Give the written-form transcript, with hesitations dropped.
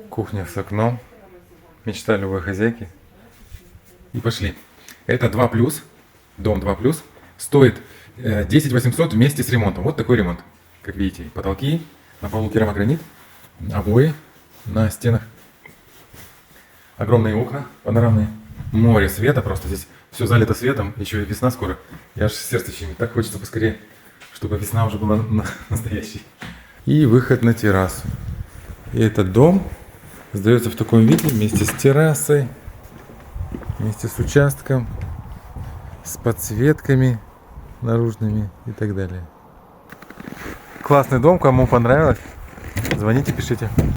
Кухня с окном. Мечта любой хозяйки. И пошли. Это 2+, дом 2+, стоит 10 800 вместе с ремонтом. Вот такой ремонт. Как видите, потолки, на полу керамогранит, обои на стенах. Огромные окна панорамные. Море света просто здесь. Все залито светом. Еще и весна скоро. И аж сердце щемит. Так хочется поскорее, чтобы весна уже была настоящей. И выход на террасу. И этот дом сдается в таком виде вместе с террасой, вместе с участком, с подсветками наружными и так далее. Классный дом, кому понравилось, звоните, пишите.